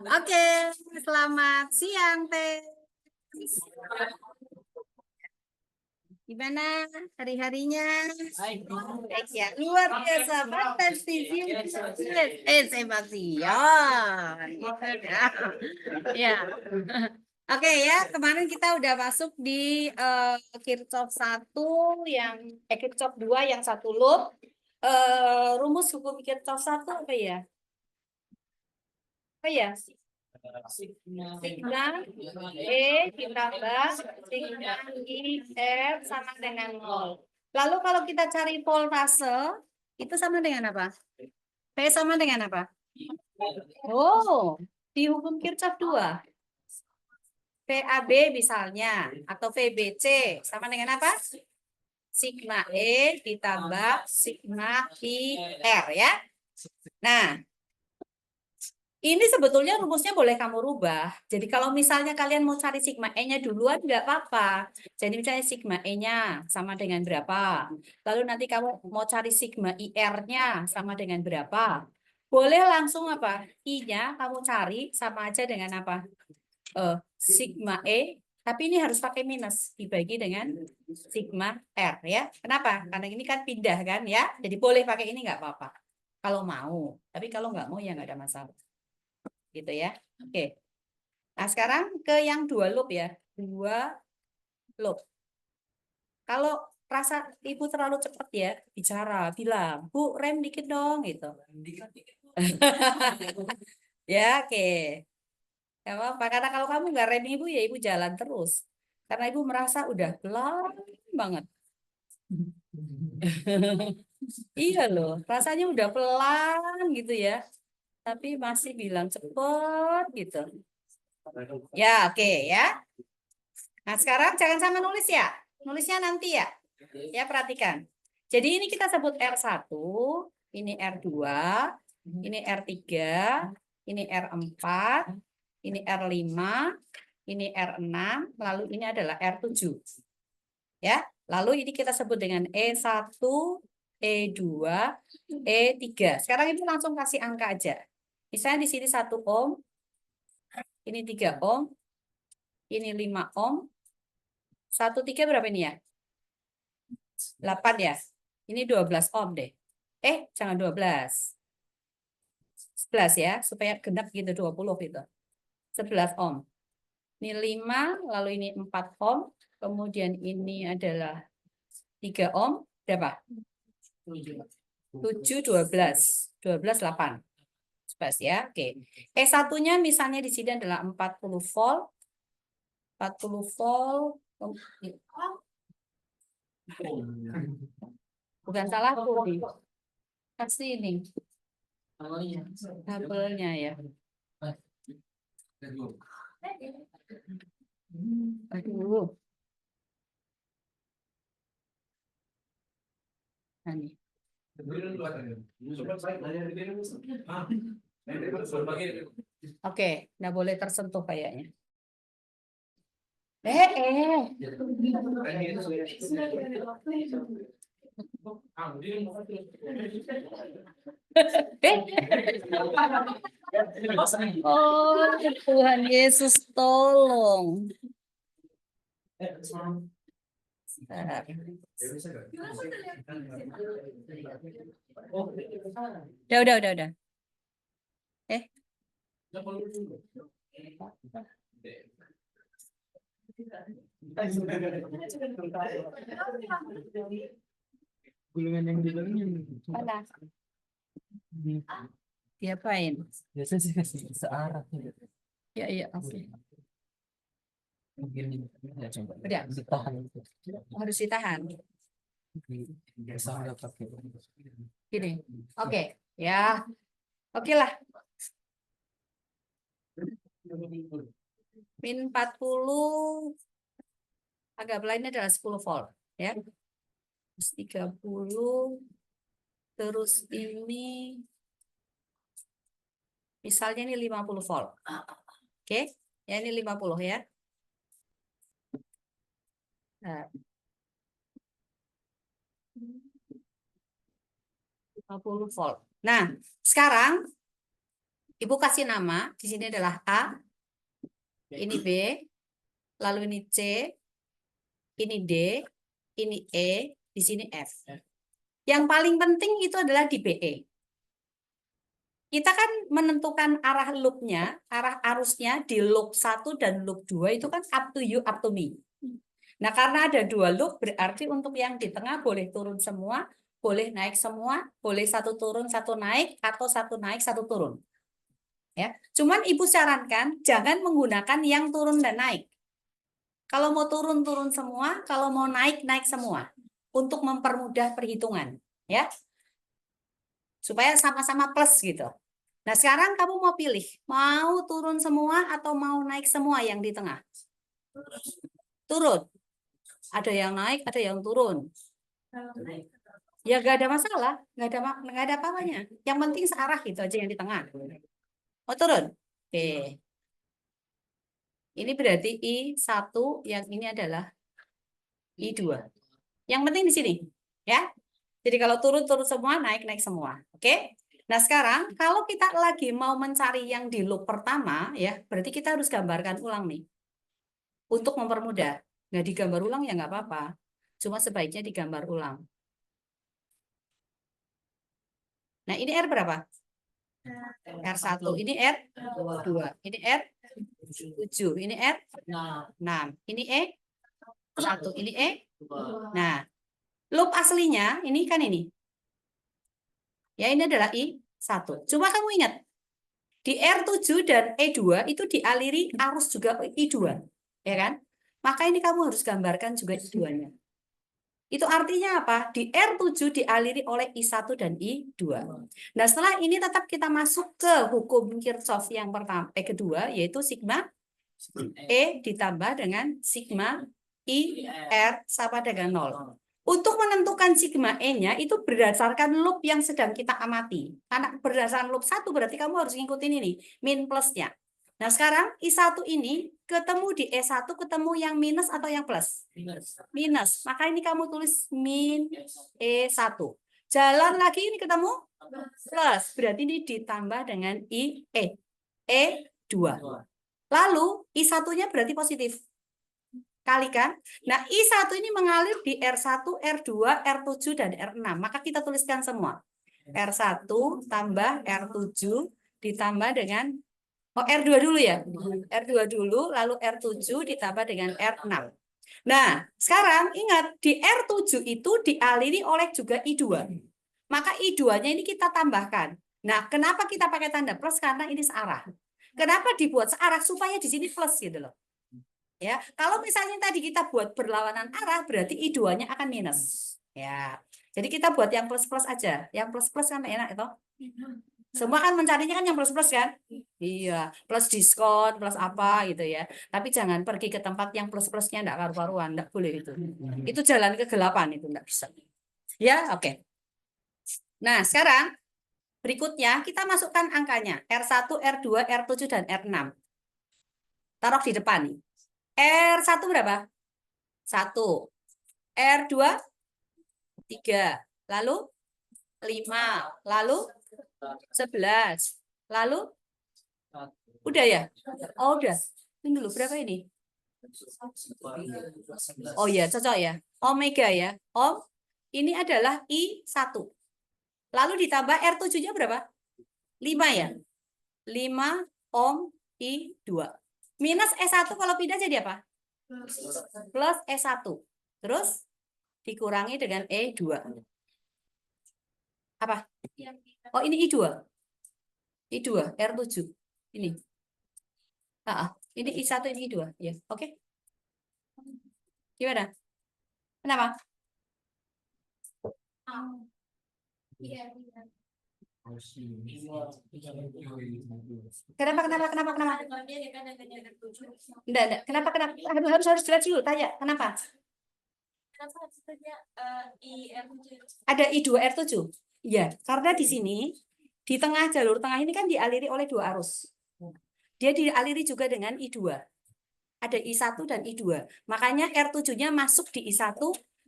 Oke, selamat siang, Teh. Gimana hari-harinya? Baik ya, luar biasa, fantastis. Sebastian. Gitu ya. Ya. Oke ya, kemarin kita udah masuk di Kirchhoff 1 yang Kirchhoff 2 yang satu loop. Rumus hukum Kirchhoff 1 apa ya? Apa ya? Sigma E ditambah sigma I R sama dengan 0. Lalu kalau kita cari voltase, itu sama dengan apa? P sama dengan apa? Oh, di hukum Kirchhoff 2. VAB misalnya, atau VBC, sama dengan apa? Sigma E ditambah sigma IR ya. Nah, ini sebetulnya rumusnya boleh kamu rubah. Jadi kalau misalnya kalian mau cari sigma E-nya duluan, nggak apa-apa. Jadi misalnya sigma E-nya sama dengan berapa. Lalu nanti kamu mau cari sigma IR-nya sama dengan berapa. Boleh langsung apa? I-nya kamu cari sama aja dengan apa? Sigma E, tapi ini harus pakai minus. Dibagi dengan sigma R ya. Kenapa? Karena ini kan pindah kan ya. Jadi boleh pakai ini nggak apa-apa. Kalau mau. Tapi kalau nggak mau ya nggak ada masalah gitu ya. Oke. Nah, sekarang ke yang 2 loop ya. 2 loop. Kalau rasa ibu terlalu cepat ya bicara, bilang, "Bu, rem dikit dong," gitu. Ya, oke. Gak apa-apa. Karena kalau kamu nggak rem ibu ya ibu jalan terus. Karena ibu merasa udah pelan banget. Iya loh, rasanya udah pelan gitu ya. Tapi masih bilang cepet gitu. Ya, oke ya. Nah, sekarang jangan sama nulis ya. Nulisnya nanti ya. Ya, perhatikan. Jadi ini kita sebut R1, ini R2, ini R3, ini R4, ini R5, ini R6, lalu ini adalah R7. Ya. Lalu ini kita sebut dengan E1, E2, E3. Sekarang itu langsung kasih angka aja. Misalnya di sini 1 ohm, ini 3 ohm, ini 5 ohm, 1,3 berapa ini ya? 8 ya. Ini 12 ohm deh. Jangan 12. 11 ya, supaya genap gitu 20 gitu. 11 ohm. Ini 5, lalu ini 4 ohm, kemudian ini adalah 3 ohm, berapa? 7, 12. 12, 8. 11 ya, oke. E1-nya misalnya di sini adalah 40 volt. 40 volt. Bukan salahku nih. Kasih ini. Tabelnya ya. Aduh. Nah, nih. Oke, nggak boleh tersentuh kayaknya. Oh, Tuhan Yesus tolong. Udah. Gulungan yang di dalamnya mana? Diapain? Biasanya sih kasih searah gitu. Ya, oke. Udah. Ditahan. Harus ditahan. Gini. Oke. Ya. Oke lah. Min 40 agak lainnya adalah 10 volt ya. Terus 30 terus ini misalnya ini 50 volt. Oke. Ya ini 50 ya. Nah. 50 volt. Nah, sekarang Ibu kasih nama, di sini adalah A, ini B, lalu ini C, ini D, ini E, di sini F. Yang paling penting itu adalah di BE. Kita kan menentukan arah loopnya, arah arusnya di loop 1 dan loop 2 itu kan up to you, up to me. Nah, karena ada 2 loop, berarti untuk yang di tengah boleh turun semua, boleh naik semua, boleh 1 turun, 1 naik, atau 1 naik, 1 turun. Ya, cuman Ibu sarankan jangan menggunakan yang turun dan naik. Kalau mau turun semua, kalau mau naik semua, untuk mempermudah perhitungan, ya, supaya sama-sama plus gitu. Nah, sekarang kamu mau pilih, mau turun semua atau mau naik semua yang di tengah? Turun. Ada yang naik, ada yang turun. Ya nggak ada masalah, nggak ada apa-apanya. Yang penting searah gitu aja yang di tengah. Mau turun? Oke. Ini berarti I1, yang ini adalah I2. Yang penting di sini, ya. Jadi kalau turun semua, naik semua. Oke? Nah, sekarang kalau kita lagi mau mencari yang di loop pertama, ya, berarti kita harus gambarkan ulang nih. Untuk mempermudah. Nggak digambar ulang ya nggak apa-apa. Cuma sebaiknya digambar ulang. Nah, ini R berapa? R1. Ini R2. Ini R7. Ini R6. Ini E1. Ini E. Nah, loop aslinya ini kan ini. Ya, ini adalah I1. Cuma kamu ingat, di R7 dan E2 itu dialiri arus juga I2. Ya kan? Maka ini kamu harus gambarkan juga I2-nya. Itu artinya apa? Di R7 dialiri oleh I1 dan I2. Nah, setelah ini tetap kita masuk ke hukum Kirchhoff yang pertama, kedua, yaitu sigma E ditambah dengan sigma I R sama dengan 0. Untuk menentukan sigma E-nya itu berdasarkan loop yang sedang kita amati. Karena berdasarkan loop 1 berarti kamu harus ngikutin ini, min plusnya. Nah, sekarang I1 ini ketemu di E1 ketemu yang minus atau yang plus? Minus. Maka ini kamu tulis min E1. Jalan lagi ini ketemu plus. Berarti ini ditambah dengan E2. Lalu I1-nya berarti positif. Kalikan. Nah, I1 ini mengalir di R1, R2, R7, dan R6. Maka kita tuliskan semua. R1 tambah R7 ditambah dengan R2 dulu ya. R2 dulu, lalu R7 ditambah dengan R6. Nah, sekarang ingat, di R7 itu dialiri oleh juga I2. Maka I2-nya ini kita tambahkan. Nah, kenapa kita pakai tanda plus? Karena ini searah. Kenapa dibuat searah? Supaya di sini plus gitu loh. Ya, kalau misalnya tadi kita buat berlawanan arah, berarti I2-nya akan minus. Ya, jadi kita buat yang plus-plus aja. Yang plus-plus kan enak itu. Semua kan mencarinya kan yang plus-plus kan? Iya, plus diskon, plus apa gitu ya. Tapi jangan pergi ke tempat yang plus-plusnya enggak karu-karuan, enggak boleh itu. Itu jalan kegelapan itu enggak bisa. Ya, oke. Nah, sekarang berikutnya kita masukkan angkanya. R1, R2, R7 dan R6. Taruh di depan nih. R1 berapa? 1. R2 3. Lalu 5. Lalu 11. Lalu udah ya? Oh, udah. Ini dulu berapa ini? Oh ya, cocok ya. Omega ya. Ini adalah I1. Lalu ditambah R7-nya berapa? 5 ya? 5 I2. Minus E1 kalau pindah jadi apa? Plus E1. Terus dikurangi dengan E2. Apa? Oh, ini I2. I2, R7. Ini. Ini I1, ini I2. Ya, oke. Gimana? Kenapa? Kenapa? Enggak. Kenapa? Harus jelas dulu, tanya. Kenapa? Ada I2 R7. Ya, karena di sini di tengah jalur tengah ini kan dialiri oleh 2 arus. Dia dialiri juga dengan I2. Ada I1 dan I2. Makanya R7-nya masuk di I1,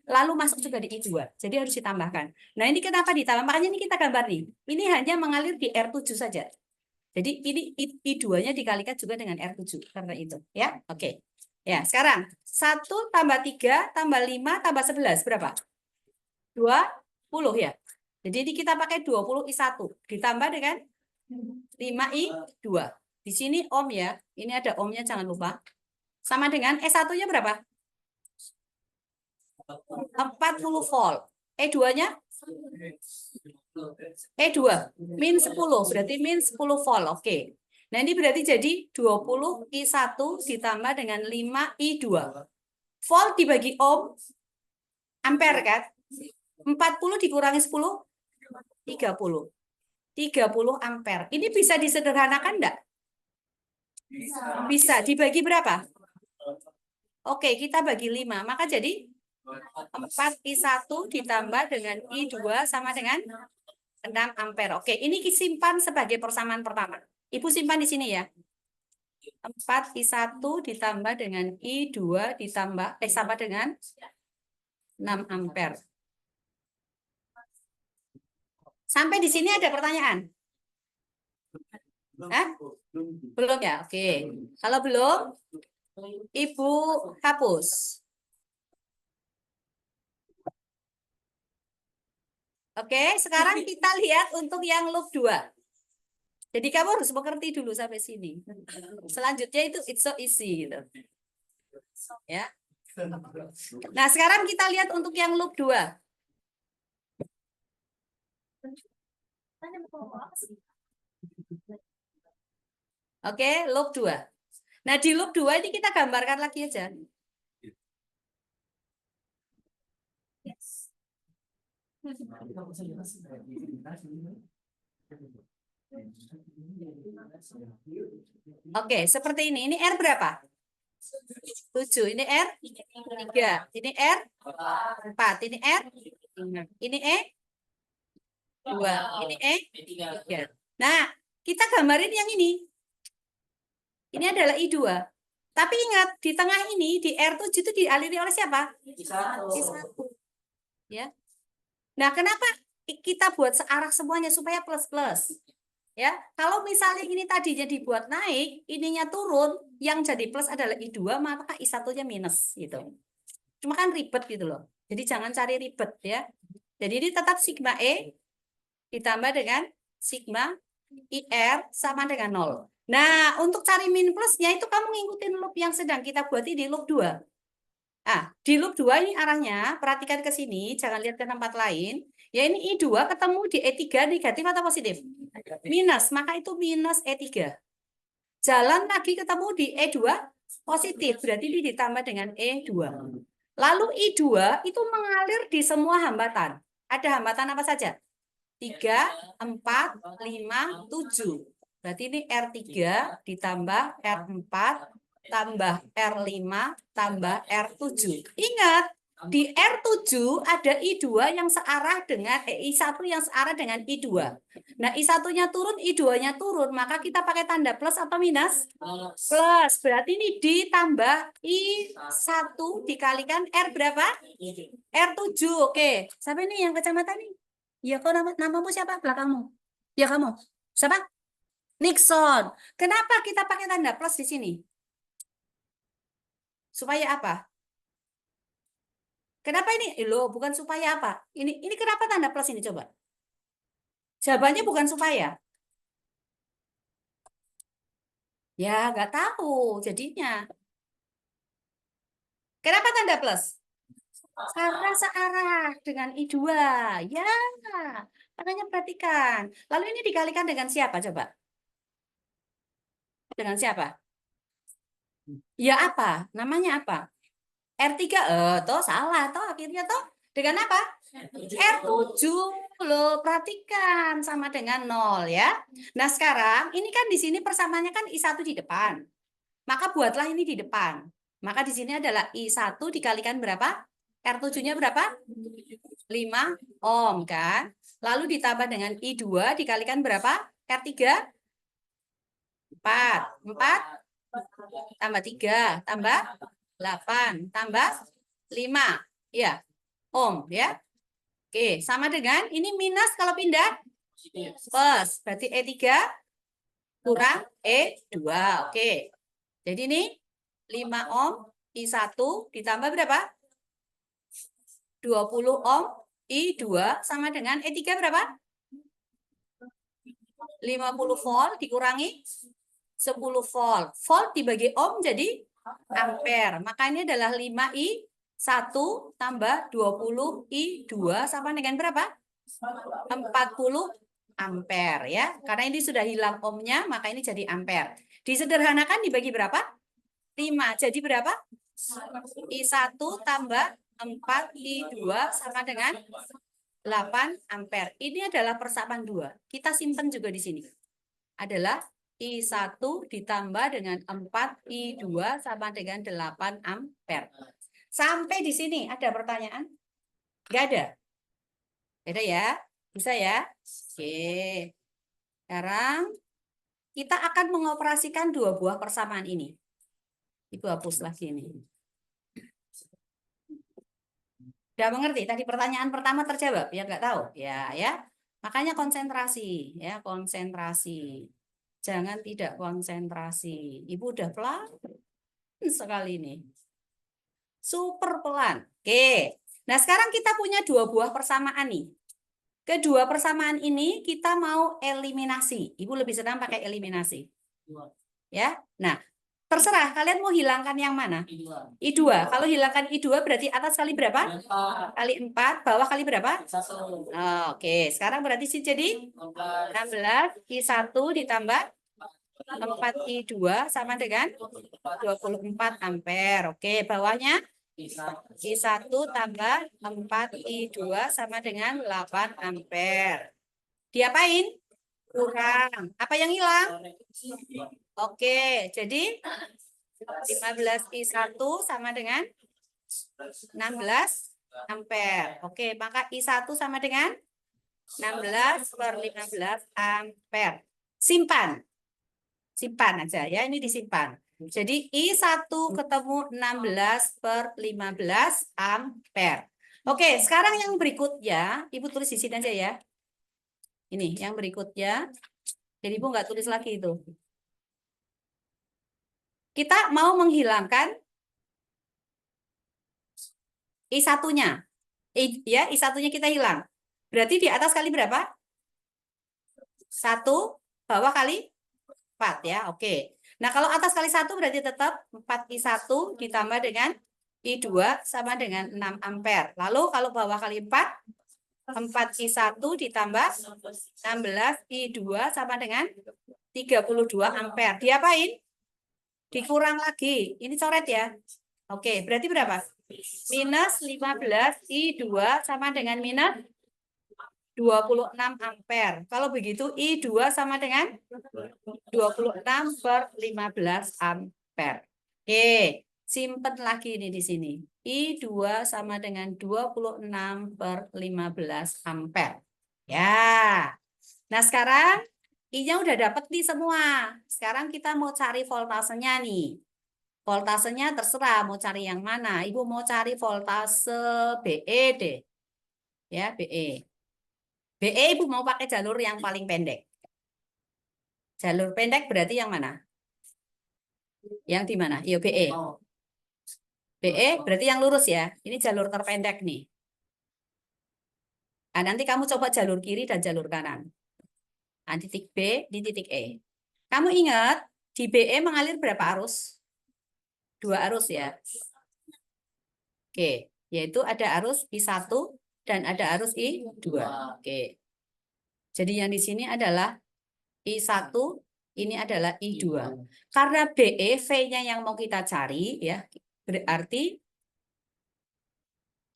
lalu masuk juga di I2. Jadi harus ditambahkan. Nah, ini kenapa ditambah? Makanya ini kita gambar nih. Ini hanya mengalir di R7 saja. Jadi ini I2-nya dikalikan juga dengan R7 karena itu, ya. Oke. Ya, sekarang 1 tambah 3 tambah 5 tambah 11 berapa? 20 ya. Jadi ini kita pakai 20 I1 ditambah dengan 5 I2. Di sini ohm ya. Ini ada ohmnya jangan lupa. Sama dengan E1-nya berapa? 40 volt. E2-nya? E2 min 10, berarti min 10 volt. Oke. Nah, ini berarti jadi 20 I1 ditambah dengan 5 I2. Volt dibagi ohm, ampere kan? 40 dikurangi 10, 30. 30 ampere. Ini bisa disederhanakan enggak? Bisa. Dibagi berapa? Oke, kita bagi 5. Maka jadi 4 I1 ditambah dengan I2 sama dengan 6 ampere. Oke, ini disimpan sebagai persamaan pertama. Ibu simpan di sini ya. 4 I1 ditambah dengan I2 ditambah sama dengan 6 ampere. Sampai di sini ada pertanyaan? Hah? Belum ya? Oke. Kalau belum, Ibu hapus. Oke, sekarang kita lihat untuk yang loop 2. Jadi kamu harus mengerti dulu sampai sini. Selanjutnya itu it's so easy gitu. Ya. Nah, sekarang kita lihat untuk yang loop 2. Oke, loop 2. Nah, di loop 2 ini kita gambarkan lagi aja. Oke, seperti ini. Ini R berapa? 7. Ini R 3. Ini R 4. Ini R 5. Ini E 2. Ini E 3. Nah, kita gambarin yang ini. Ini adalah I2. Tapi ingat, di tengah ini, di R7 itu dialiri oleh siapa? I1. Ya. Nah, kenapa kita buat searah semuanya supaya plus-plus? Ya, kalau misalnya ini tadinya dibuat naik, ininya turun, yang jadi plus adalah I2, maka I1-nya minus gitu. Cuma kan ribet gitu loh. Jadi jangan cari ribet ya. Jadi ini tetap sigma E ditambah dengan sigma IR sama dengan 0. Nah, untuk cari min plusnya itu kamu ngikutin loop yang sedang kita buat di loop 2. Ah, di loop 2 ini arahnya, perhatikan ke sini, jangan lihat ke tempat lain. Ya ini I2 ketemu di E3 negatif atau positif? Minus, maka itu minus E3. Jalan lagi ketemu di E2 positif, berarti ini ditambah dengan E2. Lalu I2 itu mengalir di semua hambatan. Ada hambatan apa saja? 3, 4, 5, 7. Berarti ini R3 ditambah R4 tambah R5 tambah R7. Ingat, di R7 ada I2 yang searah dengan I1 yang searah dengan I2. Nah, I1-nya turun, I2-nya turun, maka kita pakai tanda plus atau minus? Plus. Berarti ini ditambah I1 dikalikan R berapa? R7. Oke. Sampai ini yang kecamatan nih. Ya, kok namamu siapa? Belakangmu. Ya, kamu. Siapa? Nixon. Kenapa kita pakai tanda plus di sini? Supaya apa? Kenapa ini? Loh, bukan supaya apa? Ini kenapa tanda plus ini coba? Jawabannya bukan supaya. Ya, nggak tahu jadinya. Kenapa tanda plus? Karena searah dengan I2. Ya, makanya perhatikan. Lalu ini dikalikan dengan siapa coba? Dengan siapa? Ya apa? Namanya apa? R3. Toh salah. Toh akhirnya toh dengan apa? R7. Loh, perhatikan sama dengan 0 ya. Nah, sekarang ini kan di sini persamaannya kan I1 di depan. Maka buatlah ini di depan. Maka di sini adalah I1 dikalikan berapa? R7-nya berapa? 5 ohm kan. Lalu ditambah dengan I2 dikalikan berapa? R3? 4. 4 tambah 3 tambah 8 tambah 5. Ya. ohm ya. Oke, sama dengan ini minus kalau pindah plus. Berarti E3 kurang E2. Oke. Jadi ini 5 ohm I1 ditambah berapa? 20 ohm I2 sama dengan E3 berapa? 50 volt dikurangi 10 volt. Volt dibagi ohm jadi ampere. Maka ini adalah 5I1 tambah 20 I2 sama dengan berapa? 40 ampere ya. Karena ini sudah hilang ohmnya, maka ini jadi ampere. Disederhanakan dibagi berapa? 5. Jadi berapa? I1 tambah 4 I2 sama dengan 8 ampere. Ini adalah persamaan 2. Kita simpan juga di sini. Adalah I1 ditambah dengan 4 I2 sama dengan 8 ampere. Sampai di sini ada pertanyaan? Enggak ada. Ada ya? Bisa ya? Oke. Sekarang kita akan mengoperasikan dua buah persamaan ini. Ibu hapus lagi ini. Udah mengerti? Tadi pertanyaan pertama terjawab? Ya nggak tahu? Ya, ya. Makanya konsentrasi, ya konsentrasi. Jangan tidak konsentrasi. Ibu udah pelan sekali ini. Super pelan. Oke. Nah, sekarang kita punya dua buah persamaan nih. Kedua persamaan ini kita mau eliminasi. Ibu lebih senang pakai eliminasi. Ya. Nah, terserah kalian mau hilangkan yang mana? I2. Kalau hilangkan I2 berarti atas kali berapa? Kali 4, bawah kali berapa? Oke, sekarang berarti sih jadi 16 I1 ditambah 4 I2 sama dengan 24 ampere. Oke, bawahnya I1 tambah 4 I2 sama dengan 8 ampere. Diapain? Kurang. Apa yang hilang? Oke, jadi 15 I1 sama dengan 16 ampere. Oke, maka I1 sama dengan 16 per 15 ampere. Simpan. Simpan aja ya, ini disimpan. Jadi I1 ketemu 16 per 15 ampere. Oke, sekarang yang berikutnya, Ibu tulis di sini aja ya. Ini yang berikutnya. Jadi Ibu nggak tulis lagi itu. Kita mau menghilangkan I1-nya. Ya, I1-nya kita hilang. Berarti di atas kali berapa? 1, bawah kali 4 ya. Oke. Nah, kalau atas kali 1 berarti tetap 4I1 ditambah dengan I2 sama dengan 6 ampere. Lalu kalau bawah kali 4, 4I1 ditambah 16 I2 sama dengan 32 ampere. Diapain? Dikurang lagi. Ini coret ya. Oke, berarti berapa? Minus 15 I2 sama dengan minus 26 ampere. Kalau begitu I2 sama dengan 26 per 15 ampere. Oke, simpen lagi ini di sini. I2 sama dengan 26 per 15 ampere. Ya. Nah, sekarang I-nya udah dapet nih semua. Sekarang kita mau cari voltasenya nih. Voltasenya terserah mau cari yang mana. Ibu mau cari voltase BE deh. Ya, BE. BE Ibu mau pakai jalur yang paling pendek. Jalur pendek berarti yang mana? Yang di mana? Iya, BE. BE berarti yang lurus ya. Ini jalur terpendek nih. Nah, nanti kamu coba jalur kiri dan jalur kanan. Nah, titik B, di titik E. Kamu ingat, di BE mengalir berapa arus? 2 arus ya. Oke, yaitu ada arus I1 dan ada arus I2. Oke. Jadi yang di sini adalah I1, ini adalah I2. Karena BE, V-nya yang mau kita cari, ya, berarti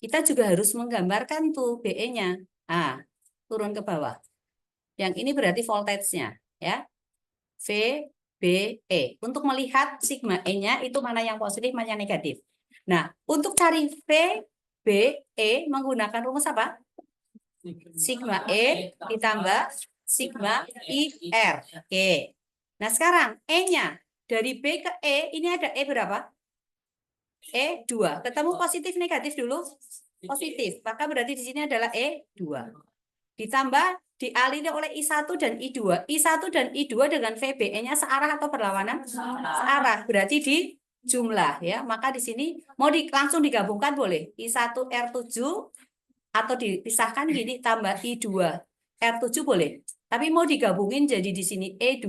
kita juga harus menggambarkan tuh BE-nya. Nah, turun ke bawah. Yang ini berarti voltage-nya, ya. V, B, E. Untuk melihat sigma E-nya itu mana yang positif, mana yang negatif. Nah, untuk cari V, B, E menggunakan rumus apa? Sigma E ditambah sigma IR. Oke. Nah, sekarang E-nya dari B ke E, ini ada E berapa? E2. Ketemu positif negatif dulu? positif. Maka berarti di sini adalah E2. Ditambah dialiri oleh I1 dan I2. I1 dan I2 dengan VBE-nya searah atau berlawanan? Searah. Berarti di jumlah ya. Maka di sini mau langsung digabungkan boleh. I1 R7 atau dipisahkan gini tambah I2 R7 boleh. Tapi mau digabungin jadi di sini E2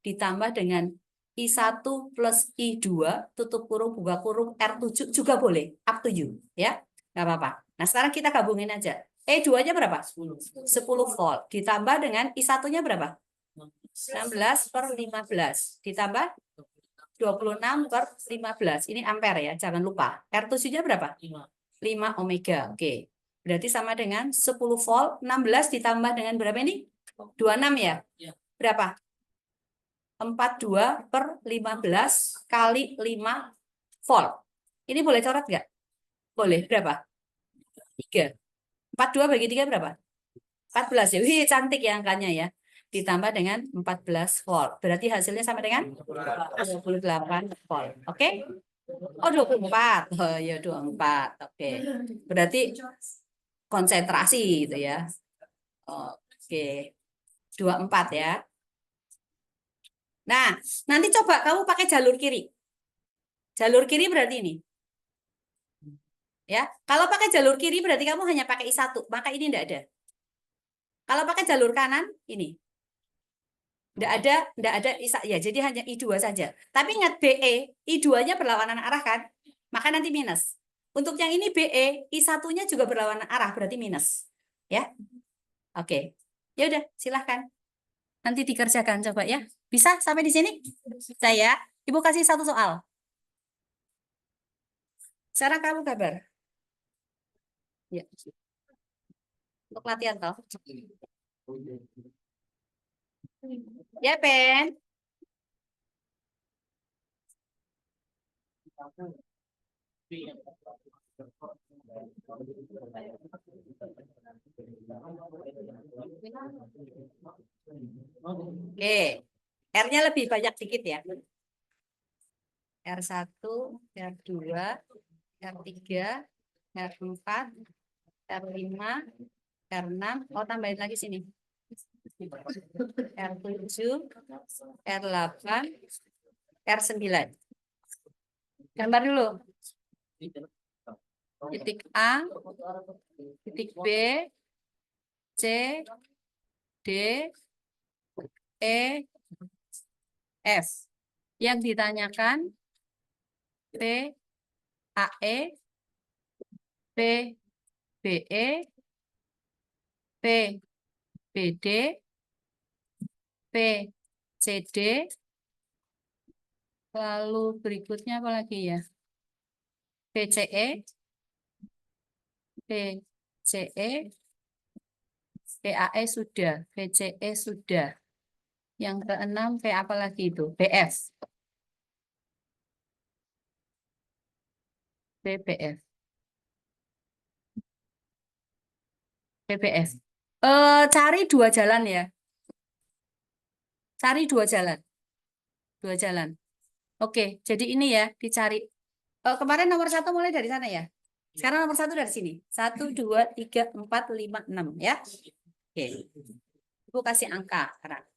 ditambah dengan I1 plus I2 tutup kurung buka kurung R7 juga boleh. Up to you ya. Nggak apa-apa. Nah, sekarang kita gabungin aja. E2-nya berapa? 10 volt. Ditambah dengan I1-nya berapa? 16 per 15. Ditambah 26 per 15. Ini ampere ya, jangan lupa. R7-nya berapa? 5 ohmega. Oke. Berarti sama dengan 10 volt, 16 ditambah dengan berapa ini? 26 ya? Berapa? 42 per 15 kali 5 volt. Ini boleh coret nggak? Boleh. Berapa? 3. 42 bagi 3 berapa? 14 ya. Wih, cantik ya angkanya ya. Ditambah dengan 14 volt. Berarti hasilnya sama dengan 28 volt. Oke? Oh, 24. Oh, ya 24. Oke. Berarti konsentrasi gitu ya. Oke. 24 ya. Nah, nanti coba kamu pakai jalur kiri. Jalur kiri berarti ini. Ya, kalau pakai jalur kiri berarti kamu hanya pakai I1, maka ini enggak ada. Kalau pakai jalur kanan ini. Enggak ada ya, jadi hanya I2 saja. Tapi ingat BE, I2-nya berlawanan arah kan? Maka nanti minus. Untuk yang ini BE, I1-nya juga berlawanan arah, berarti minus. Ya. Oke. Ya udah, silahkan. Nanti dikerjakan coba ya. Bisa sampai di sini? Saya, Ibu kasih satu soal. Sekarang kamu kabar. Ya. Untuk latihan toh. Ya, Pen. Oke. R-nya lebih banyak dikit ya. R1, R2, R3, R4, R5, R6. Oh, tambahin lagi sini. R7, R8, R9. Gambar dulu. Titik A, titik B, C, D, E, F. Yang ditanyakan P, AE, P, BE, P, BD, P, CD, lalu berikutnya apa lagi ya? PCE, PCE, PAE sudah, PCE sudah. Yang keenam P apa lagi itu? BF. BBF. BBF. Cari dua jalan ya. Cari dua jalan. Dua jalan. Oke, jadi ini ya dicari. Kemarin nomor 1 mulai dari sana ya. Sekarang nomor 1 dari sini. 1, 2, 3, 4, 5, 6 ya. Oke. Ibu kasih angka sekarang.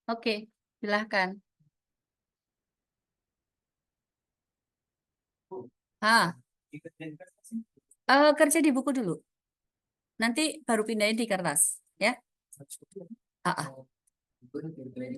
Oke, silahkan. Ah, kerja di buku dulu. Nanti baru pindahin di kertas, ya. Ah, ah.